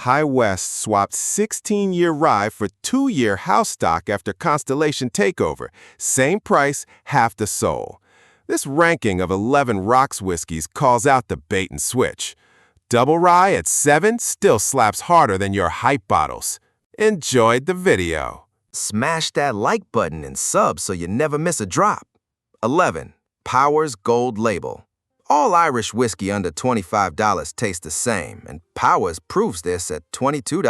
High West swapped 16-year rye for 2-year house stock after Constellation takeover. Same price, half the soul. This ranking of 11 rocks whiskeys calls out the bait and switch. Double rye at 7 still slaps harder than your hype bottles. Enjoyed the video. Smash that like button and sub so you never miss a drop. 11. Powers Gold Label. All Irish whiskey under $25 tastes the same, and Powers proves this at $22.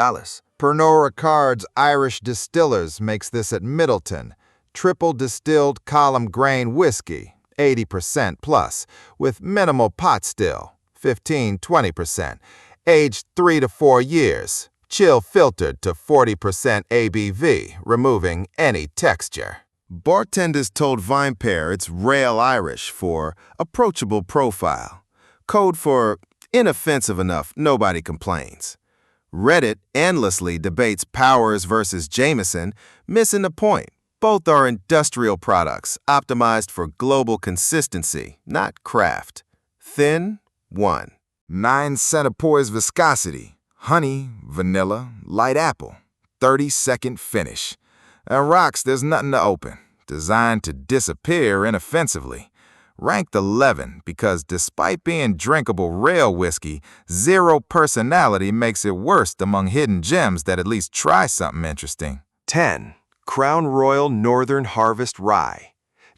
Pernod Ricard's Irish Distillers makes this at Middleton. Triple distilled column grain whiskey, 80% plus, with minimal pot still, 15-20%, aged 3 to 4 years, chill filtered to 40% ABV, removing any texture. Bartenders told VinePair it's Rail Irish for approachable profile. Code for inoffensive enough, nobody complains. Reddit endlessly debates Powers versus Jameson, missing the point. Both are industrial products optimized for global consistency, not craft. Thin, 1. 9 centipoise viscosity, honey, vanilla, light apple, 30-second finish. At Rocks, there's nothing to open, designed to disappear inoffensively. Ranked 11 because despite being drinkable rail whiskey, zero personality makes it worst among hidden gems that at least try something interesting. 10. Crown Royal Northern Harvest Rye.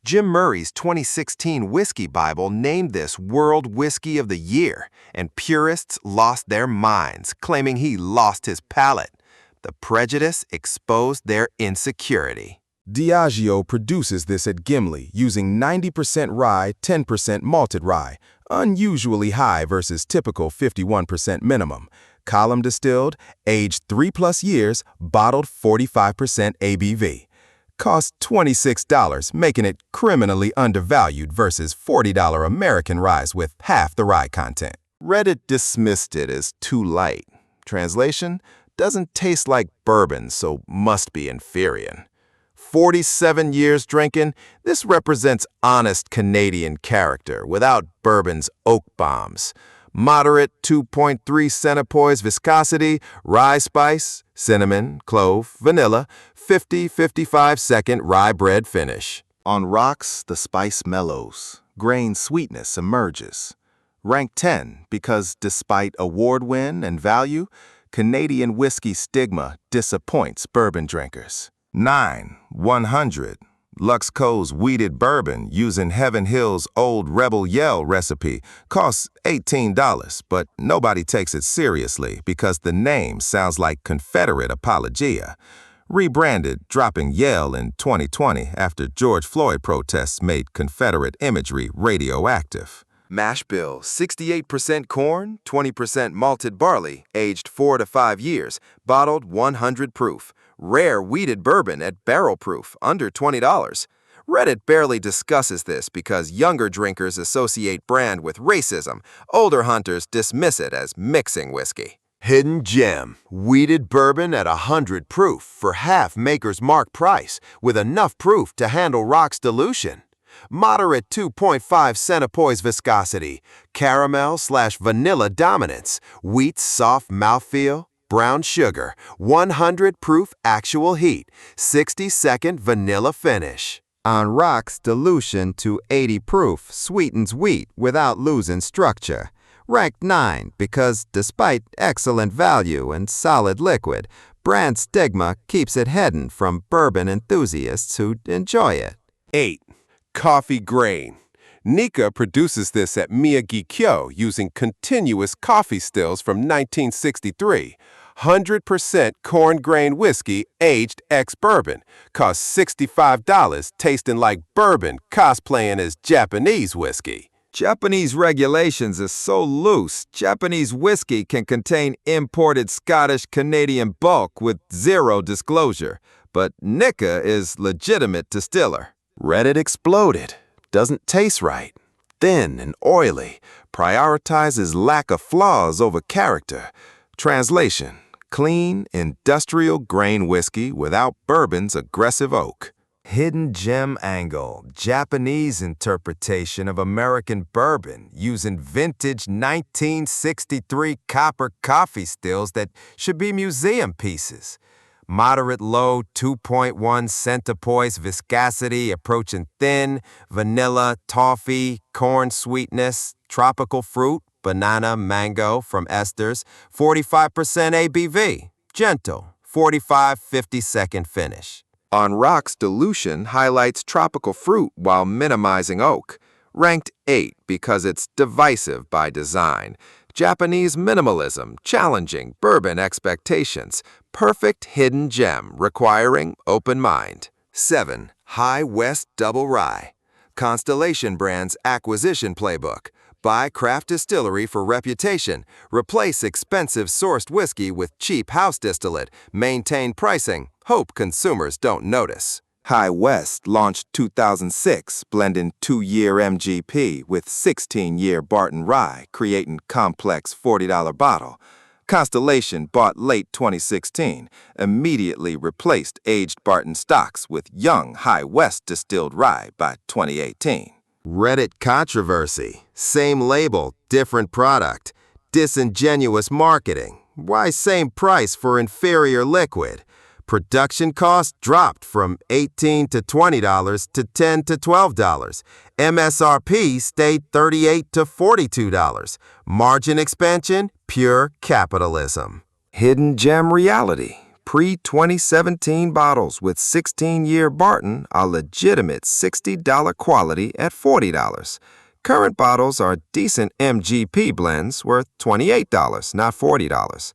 Jim Murray's 2016 Whiskey Bible named this World Whiskey of the Year, and purists lost their minds, claiming he lost his palate. The prejudice exposed their insecurity. Diageo produces this at Gimli using 90% rye, 10% malted rye, unusually high versus typical 51% minimum. Column distilled, aged 3+ years, bottled 45% ABV. Cost $26, making it criminally undervalued versus $40 American rye with half the rye content. Reddit dismissed it as too light. Translation: doesn't taste like bourbon, so must be inferior. 47 years drinking, this represents honest Canadian character without bourbon's oak bombs. Moderate 2.3 centipoise viscosity, rye spice, cinnamon, clove, vanilla, 50-55-second rye bread finish. On rocks, the spice mellows, grain sweetness emerges. Ranked 10 because despite award win and value, Canadian whiskey stigma disappoints bourbon drinkers. 9. 100. Lux Co's wheated bourbon using Heaven Hill's old Rebel Yell recipe costs $18, but nobody takes it seriously because the name sounds like Confederate apologia. Rebranded, dropping Yell in 2020 after George Floyd protests made Confederate imagery radioactive. Mash bill: 68% corn, 20% malted barley, aged 4 to 5 years, bottled 100 proof. Rare wheated bourbon at barrel proof, under $20. Reddit barely discusses this because younger drinkers associate brand with racism. Older hunters dismiss it as mixing whiskey. Hidden gem: wheated bourbon at 100 proof for half Maker's Mark price, with enough proof to handle rocks dilution. Moderate 2.5 centipoise viscosity, caramel/vanilla dominance, wheat's soft mouthfeel, brown sugar, 100 proof actual heat, 60-second vanilla finish. On rocks, dilution to 80 proof sweetens wheat without losing structure. Ranked 9 because despite excellent value and solid liquid, brand stigma keeps it hidden from bourbon enthusiasts who enjoy it. 8. Coffee grain. Nikka produces this at Miyagi-kyo using continuous coffee stills from 1963. 100% corn grain whiskey aged ex-bourbon. Costs $65, tasting like bourbon, cosplaying as Japanese whiskey. Japanese regulations are so loose, Japanese whiskey can contain imported Scottish-Canadian bulk with zero disclosure. But Nikka is legitimate distiller. Reddit exploded. Doesn't taste right. Thin and oily. Prioritizes lack of flaws over character. Translation: clean, industrial grain whiskey without bourbon's aggressive oak. Hidden Gem Angle, Japanese interpretation of American bourbon using vintage 1963 copper coffee stills that should be museum pieces. Moderate low 2.1 centipoise viscosity approaching thin, vanilla, toffee, corn sweetness, tropical fruit, banana, mango from esters, 45% ABV, gentle, 45-50 second finish. On Rocks dilution highlights tropical fruit while minimizing oak. Ranked 8 because it's divisive by design. Japanese minimalism challenging bourbon expectations. Perfect hidden gem requiring open mind. 7. High West Double Rye. Constellation Brand's acquisition playbook. Buy craft distillery for reputation. Replace expensive sourced whiskey with cheap house distillate. Maintain pricing. Hope consumers don't notice. High West launched 2006, blending 2-year MGP with 16-year Barton Rye, creating complex $40 bottle. Constellation bought late 2016, immediately replaced aged Barton stocks with young High West distilled rye by 2018. Reddit controversy. Same label, different product. Disingenuous marketing. Why same price for inferior liquid? Production cost dropped from $18 to $20 to $10 to $12. MSRP stayed $38 to $42. Margin expansion, pure capitalism. Hidden Gem Reality. Pre-2017 bottles with 16-year Barton are legitimate $60 quality at $40. Current bottles are decent MGP blends worth $28, not $40.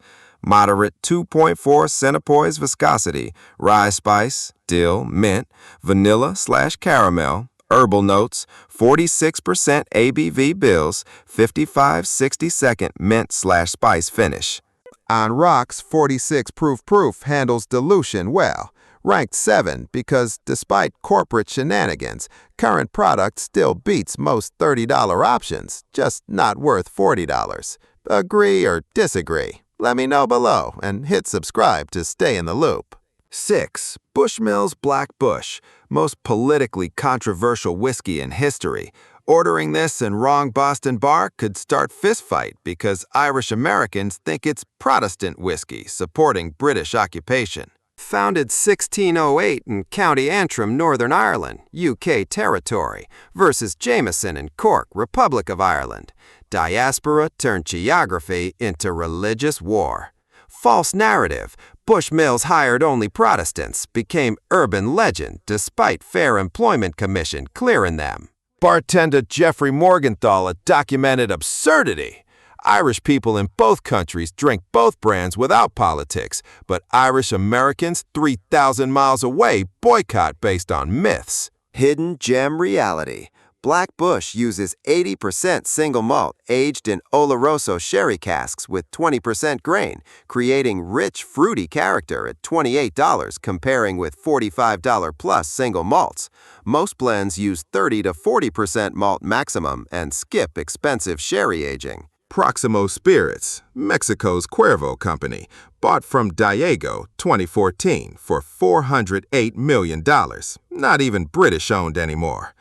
Moderate 2.4 centipoise viscosity, rye spice, dill, mint, vanilla/caramel, herbal notes, 46% ABV bills, 55-60 second mint/spice finish. On Rocks, 46 proof handles dilution well. Ranked 7 because despite corporate shenanigans, current product still beats most $30 options, just not worth $40. Agree or disagree? Let me know below and hit subscribe to stay in the loop. 6. Bushmills Black Bush, most politically controversial whiskey in history. Ordering this in wrong Boston bar could start fistfight because Irish Americans think it's Protestant whiskey supporting British occupation. Founded 1608 in County Antrim, Northern Ireland, UK territory, versus Jameson in Cork, Republic of Ireland. Diaspora turned geography into religious war. False narrative. Bushmills hired only Protestants became urban legend despite Fair Employment Commission clearing them. Bartender Jeffrey Morgenthau documented absurdity. Irish people in both countries drink both brands without politics, but Irish Americans 3,000 miles away boycott based on myths. Hidden Gem Reality. Black Bush uses 80% single malt aged in Oloroso sherry casks with 20% grain, creating rich, fruity character at $28 comparing with $45 plus single malts. Most blends use 30 to 40% malt maximum and skip expensive sherry aging. Proximo Spirits, Mexico's Cuervo company, bought from Diageo 2014 for $408 million. Not even British-owned anymore.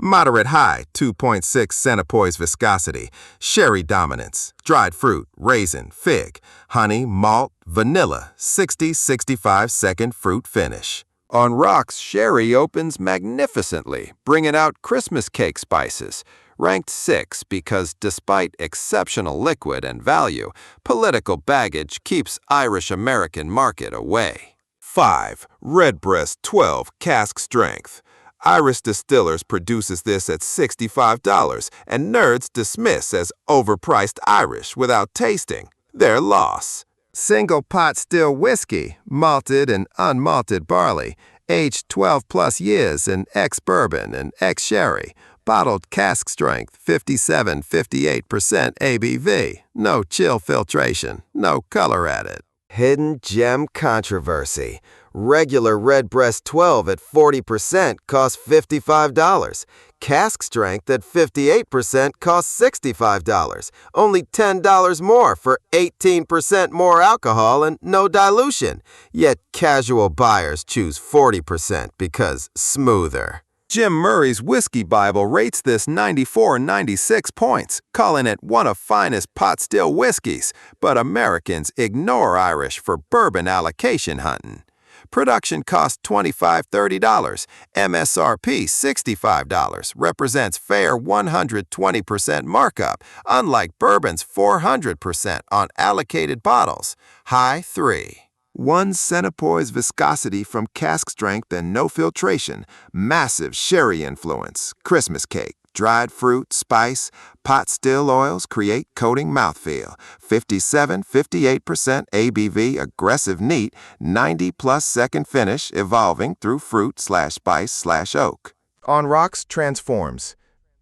Moderate high 2.6 centipoise viscosity, sherry dominance, dried fruit, raisin, fig, honey, malt, vanilla, 60-65 second fruit finish. On Rocks, sherry opens magnificently, bringing out Christmas cake spices. Ranked 6 because despite exceptional liquid and value, political baggage keeps Irish-American market away. 5. Redbreast 12 Cask Strength. Irish Distillers produces this at $65, and nerds dismiss as overpriced Irish without tasting. Their loss. Single pot still whiskey, malted and unmalted barley, aged 12 plus years in ex-bourbon and ex-sherry, bottled cask strength 57-58% ABV, no chill filtration, no color added. Hidden Gem Controversy. Regular Redbreast 12 at 40% costs $55. Cask strength at 58% costs $65. Only $10 more for 18% more alcohol and no dilution. Yet casual buyers choose 40% because smoother. Jim Murray's Whiskey Bible rates this 94-96 points, calling it one of finest pot still whiskeys, but Americans ignore Irish for bourbon allocation hunting. Production costs $25-30, MSRP $65, represents fair 120% markup, unlike bourbon's 400% on allocated bottles. High 3. 1 centipoise viscosity from cask strength and no filtration, massive sherry influence, Christmas cake, dried fruit, spice, pot still oils create coating mouthfeel, 57-58% ABV, aggressive neat, 90+ second finish evolving through fruit/spice/oak. On rocks transforms.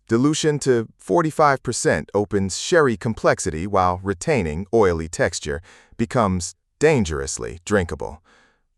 Dilution to 45% opens sherry complexity while retaining oily texture, becomes dangerously drinkable.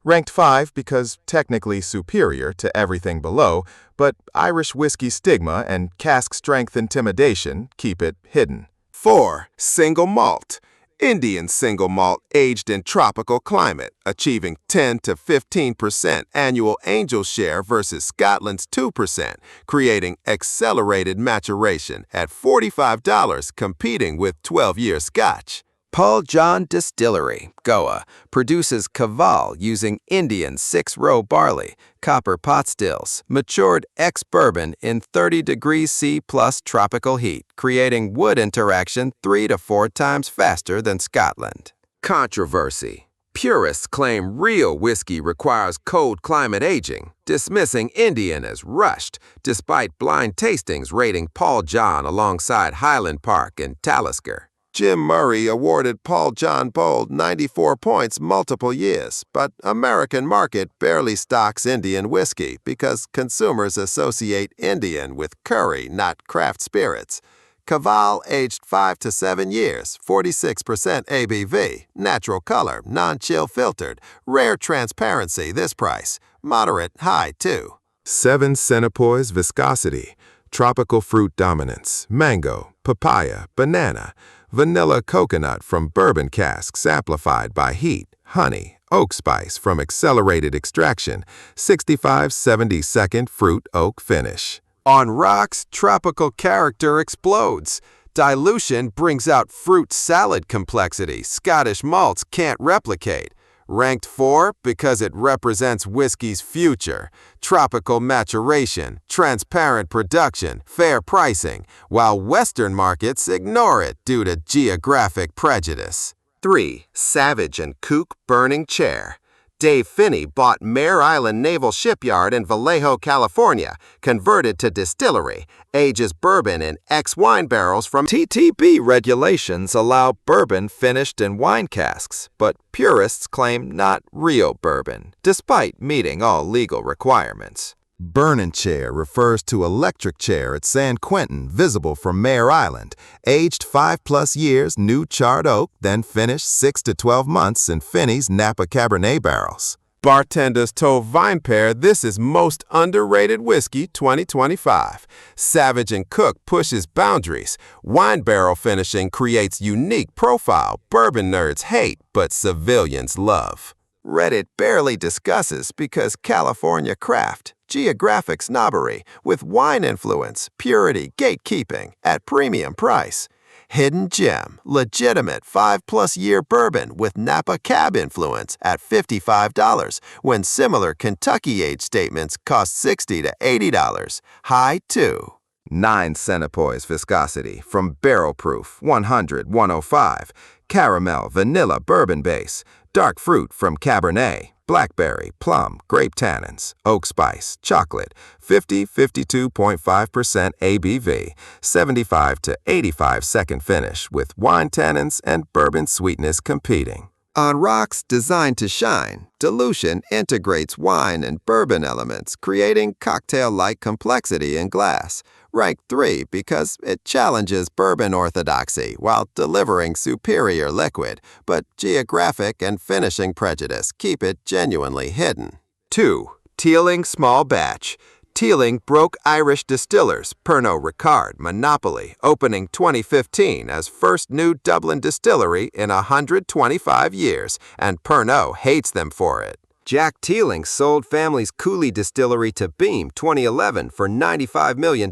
Ranked 5 because technically superior to everything below, but Irish whiskey stigma and cask strength intimidation keep it hidden. 4. Single malt. Indian single malt aged in tropical climate, achieving 10-15% annual angel share versus Scotland's 2%, creating accelerated maturation at $45, competing with 12-year Scotch. Paul John Distillery, Goa, produces Kaval using Indian 6-row barley, copper pot stills, matured ex-bourbon in 30 degrees C plus tropical heat, creating wood interaction 3 to 4 times faster than Scotland. Controversy. Purists claim real whiskey requires cold climate aging, dismissing Indian as rushed, despite blind tastings rating Paul John alongside Highland Park and Talisker. Jim Murray awarded Paul John Bold 94 points multiple years, but American market barely stocks Indian whiskey because consumers associate Indian with curry, not craft spirits. Kaval aged 5 to 7 years, 46% ABV, natural color, non-chill filtered, rare transparency this price, moderate high too. 7 centipoise viscosity, tropical fruit dominance, mango, papaya, banana, vanilla coconut from bourbon casks amplified by heat, honey, oak spice from accelerated extraction, 65-70 second fruit oak finish. On rocks, tropical character explodes. Dilution brings out fruit salad complexity Scottish malts can't replicate. Ranked 4 because it represents whiskey's future, tropical maturation, transparent production, fair pricing, while Western markets ignore it due to geographic prejudice. 3. Savage and Kook Burning Chair. Dave Finney bought Mare Island Naval Shipyard in Vallejo, California, converted to distillery, ages bourbon in ex-wine barrels from TTB regulations allow bourbon finished in wine casks, but purists claim not real bourbon, despite meeting all legal requirements. Burning chair refers to electric chair at San Quentin, visible from Mare Island, aged 5+ years, new charred oak, then finished 6 to 12 months in Finney's Napa Cabernet barrels. Bartenders told VinePair this is most underrated whiskey 2025. Savage and Cook pushes boundaries. Wine barrel finishing creates unique profile bourbon nerds hate, but civilians love. Reddit barely discusses because California craft, geographic snobbery, with wine influence, purity, gatekeeping, at premium price. Hidden gem, legitimate 5+ year bourbon with Napa Cab influence at $55, when similar Kentucky age statements cost $60 to $80. High 2. 9 centipoise viscosity from Barrel Proof 100-105, caramel vanilla bourbon base, dark fruit from Cabernet, blackberry, plum, grape tannins, oak spice, chocolate, 50-52.5% ABV, 75 to 85 second finish with wine tannins and bourbon sweetness competing. On rocks designed to shine, dilution integrates wine and bourbon elements, creating cocktail-like complexity in glass. Ranked 3 because it challenges bourbon orthodoxy while delivering superior liquid, but geographic and finishing prejudice keep it genuinely hidden. 2. Teeling Small Batch. Teeling broke Irish distillers Pernod Ricard monopoly, opening 2015 as first new Dublin distillery in 125 years, and Pernod hates them for it. Jack Teeling sold family's Cooley distillery to Beam 2011 for $95 million.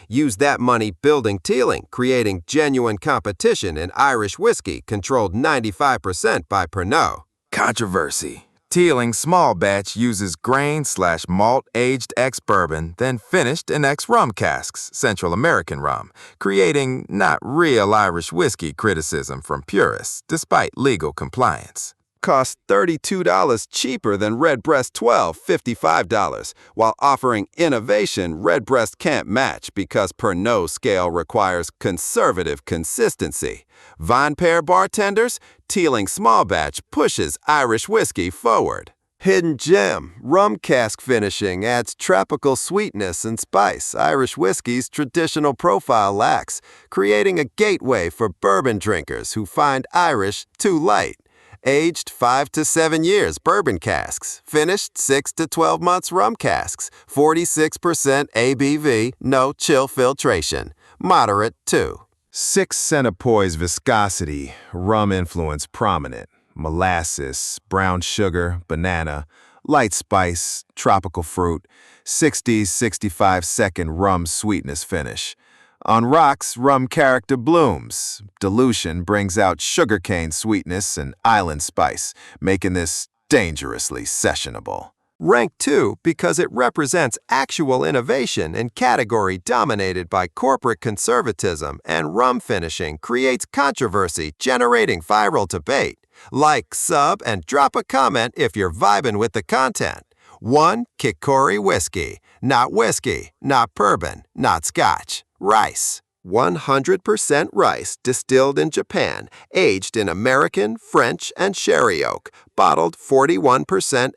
Used that money building Teeling, creating genuine competition in Irish whiskey controlled 95% by Pernod. Controversy. Teeling Small Batch uses grain/malt aged ex-bourbon, then finished in ex-rum casks, Central American rum, creating not real Irish whiskey criticism from purists, despite legal compliance. Cost $32 cheaper than Redbreast 12, $55, while offering innovation Redbreast can't match because Pernod scale requires conservative consistency. Vine pair bartenders, Teeling Small Batch pushes Irish whiskey forward. Hidden gem, rum cask finishing adds tropical sweetness and spice Irish whiskey's traditional profile lacks, creating a gateway for bourbon drinkers who find Irish too light. Aged 5 to 7 years bourbon casks, finished 6 to 12 months rum casks, 46% ABV, no chill filtration, moderate too. 6 centipoise viscosity, rum influence prominent, molasses, brown sugar, banana, light spice, tropical fruit, 65-second rum sweetness finish. On rocks, rum character blooms. Dilution brings out sugarcane sweetness and island spice, making this dangerously sessionable. Ranked 2 because it represents actual innovation in category dominated by corporate conservatism, and rum finishing creates controversy, generating viral debate. Like, sub, and drop a comment if you're vibing with the content. 1. Kikori whiskey. Not whiskey, not bourbon, not scotch. Rice. 100% rice distilled in Japan, aged in American, French, and sherry oak, bottled 41%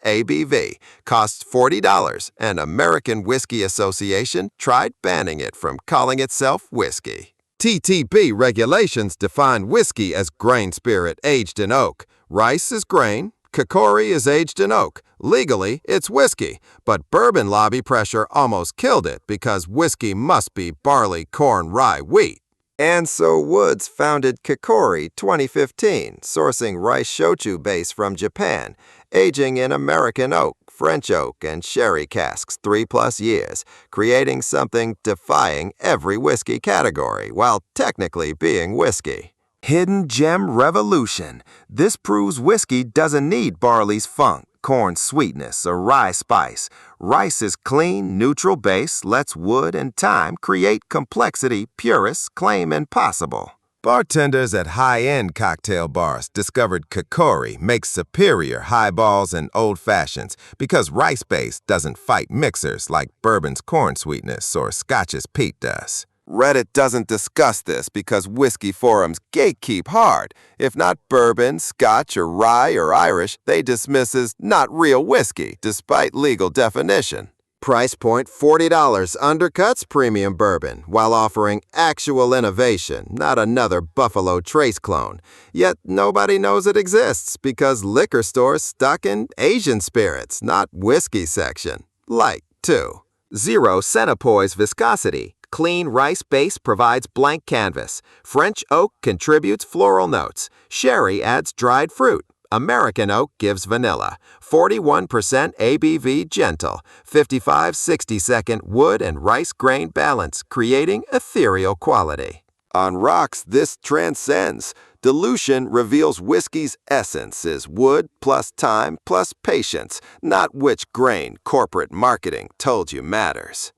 ABV, costs $40, and American Whiskey Association tried banning it from calling itself whiskey. TTB regulations define whiskey as grain spirit aged in oak. Rice is grain. Kikori is aged in oak. Legally, it's whiskey, but bourbon lobby pressure almost killed it because whiskey must be barley, corn, rye, wheat. And so Woods founded Kikori 2015, sourcing rice shochu base from Japan, aging in American oak, French oak, and sherry casks 3+ years, creating something defying every whiskey category while technically being whiskey. Hidden Gem Revolution. This proves whiskey doesn't need barley's funk, corn sweetness, or rye spice. Rice's clean, neutral base lets wood and time create complexity purists claim impossible. Bartenders at high-end cocktail bars discovered Kikori makes superior highballs and old-fashions because rice base doesn't fight mixers like bourbon's corn sweetness or scotch's peat does. Reddit doesn't discuss this because whiskey forums gatekeep hard. If not bourbon, scotch, or rye, or Irish, they dismiss as not real whiskey, despite legal definition. Price point $40 undercuts premium bourbon while offering actual innovation, not another Buffalo Trace clone. Yet nobody knows it exists because liquor stores stuck in Asian spirits, not whiskey section. Like 2. 0 centipoise viscosity. Clean rice base provides blank canvas. French oak contributes floral notes. Sherry adds dried fruit. American oak gives vanilla. 41% ABV gentle. 55-60-second wood and rice grain balance, creating ethereal quality. On rocks, this transcends. Dilution reveals whiskey's essence is wood plus time plus patience, not which grain corporate marketing told you matters.